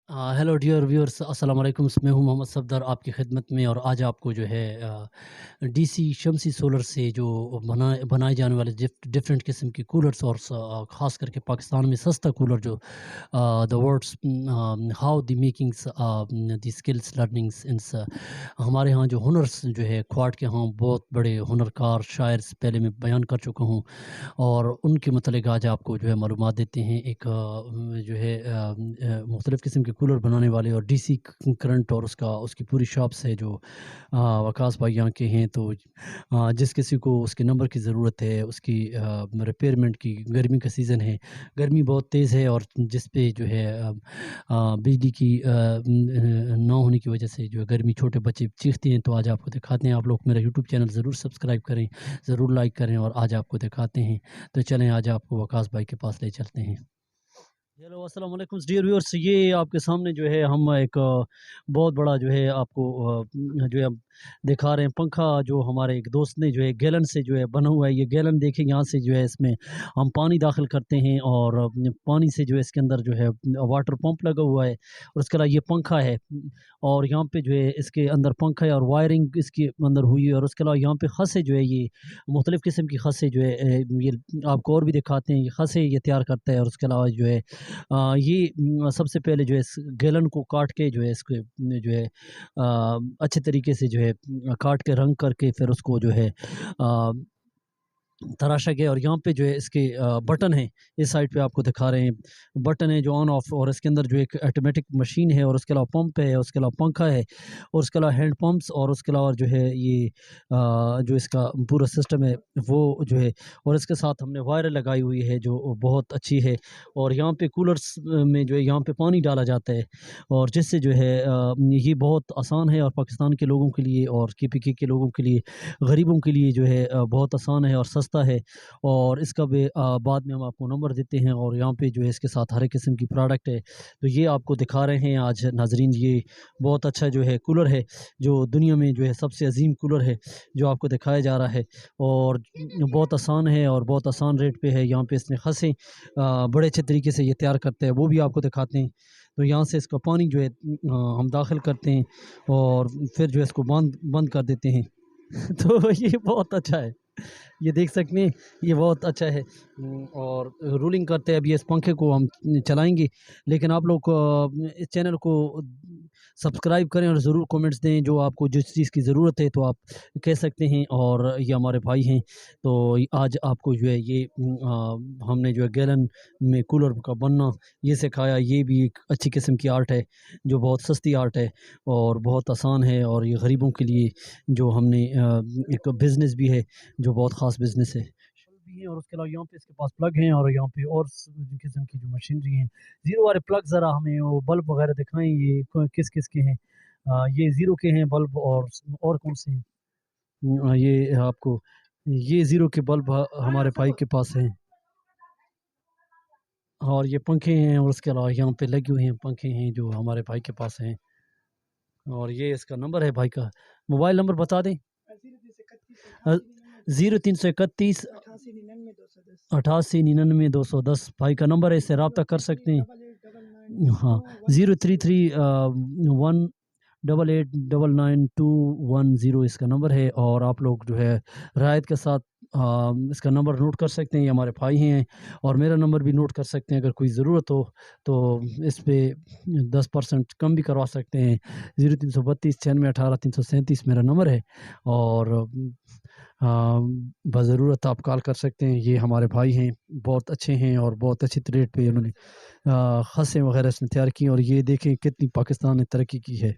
Hello dear viewers, अस्सलाम वालेकुम। मैं हूं मोहम्मद सफदर आपकी खिदमत में। और आज आपको जो है डीसी शमसी सोलर से जो बनाए जाने वाले डिफरेंट किस्म के कूलर्स और ख़ास करके पाकिस्तान में सस्ता कूलर जो the words how the makings the skills learnings in हमारे यहाँ जो हुनर्स जो है क्वाड के यहाँ बहुत बड़े हुनरकार शायर से पहले मैं बयान कर चुका हूँ। और उनके मतलब आज आपको जो है मालूमात देते हैं। एक जो है मुख्तलिफ़ किस्म के कूलर बनाने वाले और डीसी करंट और उसकी पूरी शॉप्स है जो वकास भाई यहाँ के हैं। तो जिस किसी को उसके नंबर की ज़रूरत है, उसकी रिपेयरमेंट की, गर्मी का सीज़न है, गर्मी बहुत तेज़ है और जिस पे जो है बिजली की ना होने की वजह से जो है गर्मी छोटे बच्चे चीखते हैं। तो आज आपको दिखाते हैं। आप लोग मेरा यूट्यूब चैनल ज़रूर सब्सक्राइब करें, ज़रूर लाइक करें और आज आपको दिखाते हैं। तो चलें आज आपको वकास भाई के पास ले चलते हैं। हेलो, अस्सलाम वालेकुम डियर व्यूअर्स। ये आपके सामने जो है हम एक बहुत बड़ा जो है आपको जो है हम दिखा रहे हैं पंखा, जो हमारे एक दोस्त ने जो है गैलन से जो है बना हुआ है। ये गैलन देखें, यहाँ से जो है इसमें हम पानी दाखिल करते हैं और पानी से जो है इसके अंदर जो है वाटर पंप लगा हुआ है और उसके अलावा ये पंखा है। और यहाँ पे जो है इसके अंदर पंखा है और वायरिंग इसके अंदर हुई है। और उसके अलावा यहाँ पे खसे जो है ये मुख्तलिफ़ किस्म की खसे जो है ये आपको और भी दिखाते हैं। ये खसे ये तैयार करता है और उसके अलावा जो है ये सबसे पहले जो है इस गैलन को काट के जो है इसको जो है अच्छे तरीके से जो है काट के रंग करके फिर उसको जो है तराशा गया। और यहाँ पे जो है इसके बटन हैं, इस साइड पे आपको दिखा रहे हैं। बटन है जो ऑन ऑफ, और इसके अंदर जो एक ऑटोमेटिक मशीन है और उसके अलावा पंप है, उसके अलावा पंखा है और उसके अलावा हैंड पंप्स और उसके अलावा जो है ये जो इसका पूरा सिस्टम है वो जो है। और इसके साथ हमने वायर लगाई हुई है जो बहुत अच्छी है। और यहाँ पे कूलर्स में जो है यहाँ पे पानी डाला जाता है और जिससे जो है ये बहुत आसान है और पाकिस्तान के लोगों के लिए और केपीके के लोगों के लिए, गरीबों के लिए जो है बहुत आसान है और सस्ता है। और इसका भी बाद में हम आपको नंबर देते हैं। और यहाँ पे जो है इसके साथ हर एक किस्म की प्रोडक्ट है। तो ये आपको दिखा रहे हैं आज नाजरीन। ये बहुत अच्छा जो है कूलर है, जो दुनिया में जो है सबसे अजीम कूलर है जो आपको दिखाया जा रहा है। और बहुत आसान है और बहुत आसान रेट पे है। यहाँ पे इसने खसें बड़े अच्छे तरीके से ये तैयार करते हैं, वो भी आपको दिखाते हैं। तो यहाँ से इसका पानी जो है हम दाखिल करते हैं और फिर जो है इसको बंद बंद कर देते हैं। तो ये बहुत अच्छा है। ये देख सकते हैं, ये बहुत अच्छा है। और रूलिंग करते हैं। अभी इस पंखे को हम चलाएँगे, लेकिन आप लोग इस चैनल को सब्सक्राइब करें और ज़रूर कमेंट्स दें। जो आपको जिस चीज़ की ज़रूरत है तो आप कह सकते हैं। और ये हमारे भाई हैं, तो आज आपको जो है ये हमने जो है गैलन में कूलर का बनना ये सिखाया। ये भी एक अच्छी किस्म की आर्ट है, जो बहुत सस्ती आर्ट है और बहुत आसान है। और ये गरीबों के लिए जो हमने एक बिज़नेस भी है, जो बहुत ख़ास बिज़नेस है। भी है और उसके अलावा यहाँ पे इसके पास प्लग हैं और यहाँ पे और किस्म की जो मशीनरी हैं। ज़ीरो वाले प्लग ज़रा हमें वो बल्ब वगैरह दिखाएँ, ये किस-किस के हैं? ये ज़ीरो के हैं बल्ब और कौन से हैं? ये आपको ये ज़ीरो के बल्ब हमारे भाई के पास हैं। और ये पंखे हैं और उसके अलावा यहाँ पे लगे हुए हैं पंखे हैं जो हमारे भाई के पास हैं। और ये इसका नंबर है भाई का। मोबाइल नंबर बता दें? 0331 88 99 210 भाई का नंबर है, इससे रब्ता कर सकते हैं। हाँ, 033 188 99 210 इसका नंबर है। और आप लोग जो है रायत के साथ इसका नंबर नोट कर सकते हैं। ये हमारे भाई हैं और मेरा नंबर भी नोट कर सकते हैं। अगर कोई ज़रूरत हो तो इस पे 10% कम भी करवा सकते हैं। 0332 96 18 337 मेरा नंबर है। और बज़रूरत आप कॉल कर सकते हैं। ये हमारे भाई हैं, बहुत अच्छे हैं और बहुत अच्छी रेट पे उन्होंने ख़सें वग़ैरह इसने तैयार की। और ये देखें कितनी पाकिस्तान ने तरक्की की है।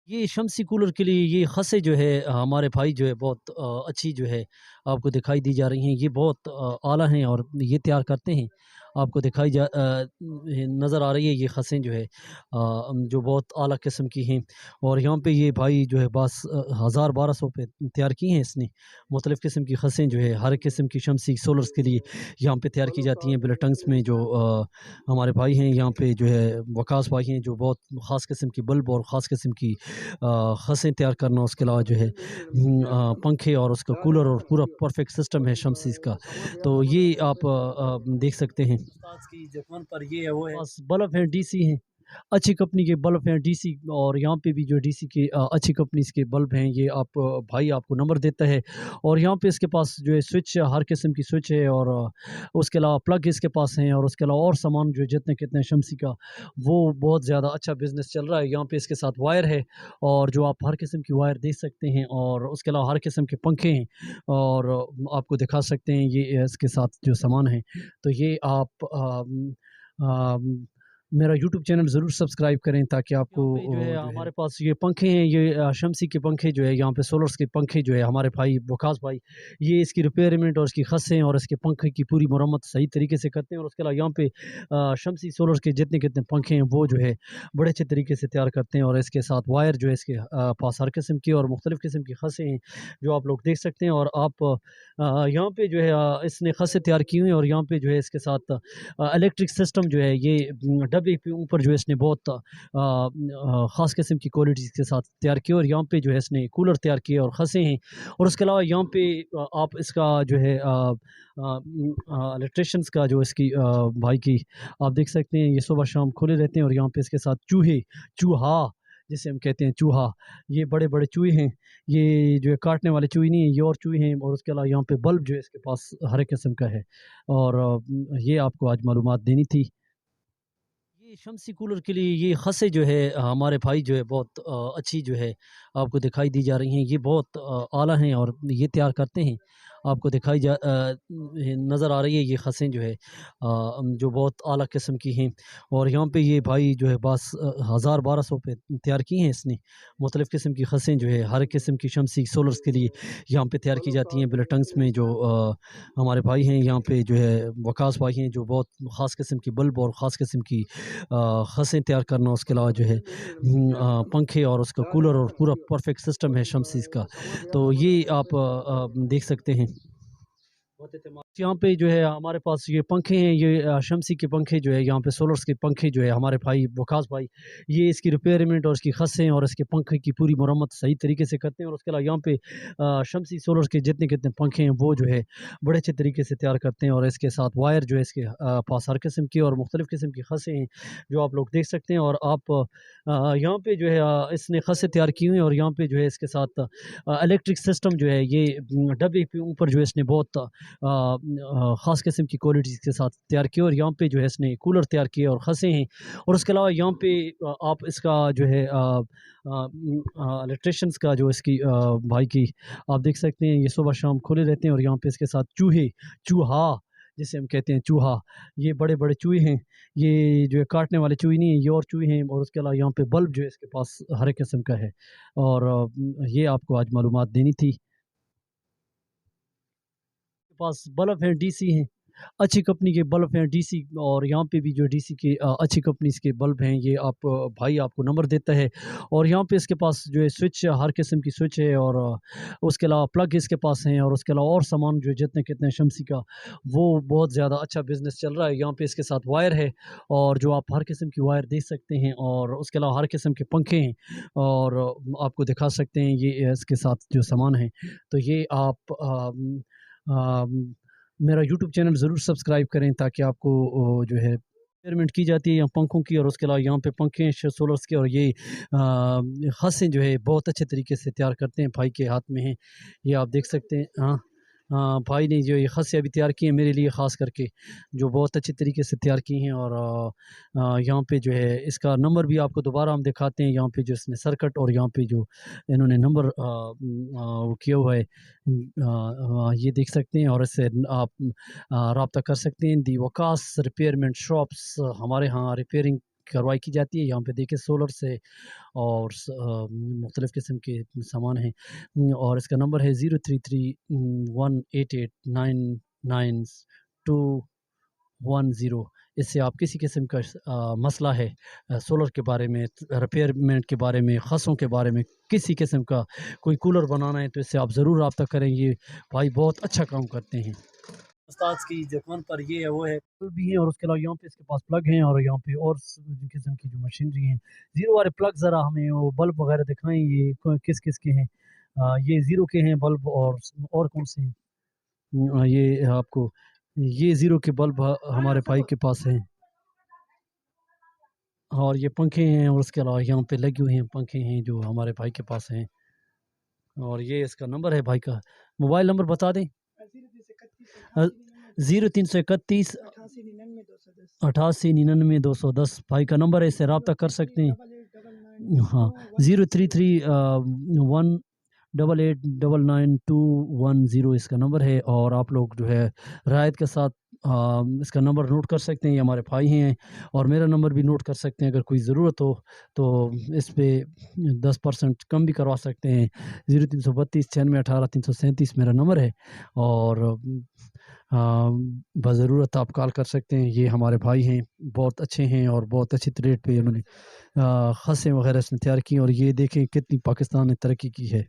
ये शम्सी कूलर के लिए ये ख़सें जो है हमारे भाई जो है बहुत अच्छी जो है आपको दिखाई दी जा रही हैं। ये बहुत आला हैं और ये तैयार करते हैं। आपको नज़र आ रही है ये ख़सें जो है जो बहुत आला किस्म की हैं। और यहाँ पे ये भाई जो है बस 1000-1200 पे तैयार की हैं इसने। मुख्तलिफ़ किस्म की ख़सें जो है हर किस्म की शम्सी सोलर्स के लिए यहाँ पे तैयार की जाती हैं। बिलेटंग्स में जो हमारे भाई हैं यहाँ पे जो है वकास भाई हैं, जो बहुत ख़ास किस्म की बल्ब और ख़ास किस्म की ख़सें तैयार करना, उसके अलावा जो है पंखे और उसका कूलर और पूरा परफेक्ट सिस्टम है शमसीज़ का। तो ये आप देख सकते हैं। उस्ताद की दुकान पर ये है वो है। बस बल्ब हैं, डीसी हैं। अच्छी कंपनी के बल्ब हैं डीसी, और यहाँ पे भी जो डीसी के अच्छी कंपनीज़ के बल्ब हैं, ये आप भाई आपको नंबर देता है। और यहाँ पे इसके पास जो है स्विच, हर किस्म की स्विच है, और उसके अलावा प्लग इसके पास हैं, और उसके अलावा और सामान जो जितने कितने शम्सी का, वो बहुत ज़्यादा अच्छा बिज़नेस चल रहा है। यहाँ पे इसके साथ वायर है, और जो आप हर किस्म की वायर देख सकते हैं, और उसके अलावा हर किस्म के पंखे हैं, और आपको दिखा सकते हैं ये इसके साथ जो सामान है। तो ये आप अम, मेरा यूट्यूब चैनल ज़रूर सब्सक्राइब करें, ताकि आपको यहाँ पे जो है जो है हमारे पास ये पंखे हैं, ये शम्सी के पंखे जो है, यहाँ पे सोलर्स के पंखे जो है, हमारे भाई वकास भाई ये इसकी रिपेयरमेंट और इसकी खसें और इसके पंखे की पूरी मुरम्मत सही तरीके से करते हैं। और उसके अलावा यहाँ पे शम्सी सोलर्स के जितने कितने पंखे हैं, वो जो है बड़े अच्छे तरीके से तैयार करते हैं। और इसके साथ वायर जो है इसके पास हर किस्म की और मुख्तलिफ़ किस्म की खसें हैं, जो आप लोग देख सकते हैं। और आप यहाँ पे जो है इसने खसें तैयार की हुई हैं, और यहाँ पे जो है इसके साथ इलेक्ट्रिक सिस्टम जो है, ये डब्बे के ऊपर जो है इसने बहुत ख़ास किस्म की क्वालिटीज़ के साथ तैयार किया। और यहाँ पे जो है इसने कूलर तैयार किए और खसें हैं। और उसके अलावा यहाँ पे आप इसका जो है इलेक्ट्रिशियंस का जो इसकी भाई की आप देख सकते हैं, ये सुबह शाम खुले रहते हैं। और यहाँ पे इसके साथ चूहा जिसे हम कहते हैं चूहा, ये बड़े बड़े चूहे हैं। ये जो है काटने वाले चूहे नहीं है, ये और चूहे हैं। और उसके अलावा यहाँ पे बल्ब जो है इसके पास हर एक किस्म का है। और ये आपको आज मालूमात देनी थी। ये शम्सी कूलर के लिए ये खसें जो है हमारे भाई जो है बहुत अच्छी जो है आपको दिखाई दी जा रही हैं। ये बहुत आला हैं, और ये तैयार करते हैं। आपको दिखाई नज़र आ रही है ये खसें जो है जो बहुत आला किस्म की हैं। और यहाँ पे ये भाई जो है बस 1000-1200 पे तैयार की हैं इसने। मुख्तलिफ़ किस्म की खसें जो है हर किस्म की शम्सी सोलर्स के लिए यहाँ पे तैयार की जाती हैं। बिलेटंग्स में जो हमारे भाई हैं, यहाँ पे जो है वकास भाई हैं, जो बहुत ख़ास किस्म की बल्ब और ख़ास किस्म की खसें तैयार करना, उसके अलावा जो है पंखे और उसका कूलर और पूरा परफेक्ट सिस्टम है शमसीज़ का। तो ये आप देख सकते हैं। यहाँ पे जो है हमारे पास ये पंखे हैं, ये शम्सी के पंखे जो है, यहाँ पे सोलर्स के पंखे जो है, हमारे भाई वकास भाई ये इसकी रिपेयरमेंट और इसकी खसें और इसके पंखे की पूरी मुरम्मत सही तरीके से करते हैं। और उसके अलावा यहाँ पे शम्सी सोलर्स के जितने कितने पंखे हैं, वो जो है बड़े अच्छे तरीके से तैयार करते हैं। और इसके साथ वायर जो है इसके पास हर किस्म की और मुख्तलिफ़ किस्म की खसें हैं, जो आप लोग देख सकते हैं। और आप यहाँ पे जो है इसने खसें तैयार की हुई हैं। और यहाँ पे जो है इसके साथ इलेक्ट्रिक सिस्टम जो है, ये डब्बे के ऊपर जो है इसने बहुत ख़ास किस्म की क्वालिटीज़ के साथ तैयार किए। और यहाँ पे जो है इसने कूलर तैयार किए और खसें हैं। और उसके अलावा यहाँ पे आप इसका जो है इलेक्ट्रिशियंस का जो इसकी भाई की आप देख सकते हैं, ये सुबह शाम खुले रहते हैं। और यहाँ पे इसके साथ चूहा जिसे हम कहते हैं चूहा, ये बड़े बड़े चूहे हैं। ये जो है काटने वाले चूहे नहीं है, ये और चूहे हैं। और उसके अलावा यहाँ पे बल्ब जो है इसके पास हर एक किस्म का है। और ये आपको आज मालूमात देनी थी। के पास बल्ब हैं डीसी हैं, अच्छी कंपनी के बल्ब हैं डीसी, और यहाँ पे भी जो डीसी के अच्छी कंपनीज़ के बल्ब हैं, ये आप भाई आपको नंबर देता है। और यहाँ पे इसके पास जो है स्विच, हर किस्म की स्विच है, और उसके अलावा प्लग इसके पास हैं, और उसके अलावा और सामान जो जितने कितने शम्सी का, वो बहुत ज़्यादा अच्छा बिज़नेस चल रहा है। यहाँ पे इसके साथ वायर है, और जो आप हर किस्म की वायर देख सकते हैं। और उसके अलावा हर किस्म के पंखे हैं, और आपको दिखा सकते हैं ये इसके साथ जो सामान है। तो ये आप मेरा यूट्यूब चैनल ज़रूर सब्सक्राइब करें, ताकि आपको जो है रिपेयरमेंट की जाती है यहाँ पंखों की। और उसके अलावा यहाँ पे पंखे हैं सोलर्स के, और ये खसें जो है बहुत अच्छे तरीके से तैयार करते हैं, भाई के हाथ में है। ये आप देख सकते हैं। हाँ, हाँ, भाई ने जो ये खसें अभी तैयार की हैं मेरे लिए ख़ास करके, जो बहुत अच्छे तरीके से तैयार की हैं। और यहाँ पे जो है इसका नंबर भी आपको दोबारा हम दिखाते हैं। यहाँ पे जो इसने सर्किट और यहाँ पे जो इन्होंने नंबर वो किया हुआ है, ये देख सकते हैं। और इससे आप राब्ता कर सकते हैं। दी वकास रिपेयरमेंट शॉप्स, हमारे यहाँ रिपेयरिंग करवाई की जाती है। यहाँ पे देखिए सोलर से और मुख्तलिफ़ किस्म के सामान हैं। और इसका नंबर है 033188999210। इससे आप किसी किस्म का मसला है सोलर के बारे में, रिपेयरमेंट के बारे में, खसों के बारे में, किसी किस्म का कोई कूलर बनाना है, तो इससे आप ज़रूर रब्ता करें। ये भाई बहुत अच्छा काम करते हैं। उस्ताद की दुकान पर ये है, वो है, बल्ब भी है। और उसके अलावा यहाँ पे इसके पास प्लग हैं, और यहाँ पे और किस्म की जो मशीनरी हैं। ज़ीरो वाले प्लग ज़रा हमें वो बल्ब वगैरह दिखाएं, ये किस किस के हैं। ये ज़ीरो के हैं बल्ब, और कौन से हैं। ये आपको ये ज़ीरो के बल्ब हमारे भाई के पास हैं। اور یہ پنکھے ہیں اور اس کے علاوہ یہاں پہ لگے ہوئے ہیں پنکھے ہیں جو ہمارے بھائی کے پاس ہیں. اور یہ اس کا نمبر ہے بھائی کا. موبائل نمبر بتا دیں. 0331 88 99 210 بھائی کا نمبر ہے, اس سے رابطہ کر سکتے ہیں. ہاں 033 188 99 210 اس کا نمبر ہے. اور آپ لوگ جو ہے رعایت کے ساتھ اس کا نمبر نوٹ کر سکتے ہیں. یہ ہمارے بھائی ہیں اور میرا نمبر بھی نوٹ کر سکتے ہیں. اگر کوئی ضرورت ہو تو اس پہ 10% کم بھی کروا سکتے ہیں. 0332 96 18 337 میرا نمبر ہے. اور بضرورت آپ کال کر سکتے ہیں. یہ ہمارے بھائی ہیں, بہت اچھے ہیں اور بہت اچھی ریٹ پہ انہوں نے خسیں وغیرہ اس نے تیار کی. اور یہ دیکھیں کتنی پاکستان نے ترقی کی ہے.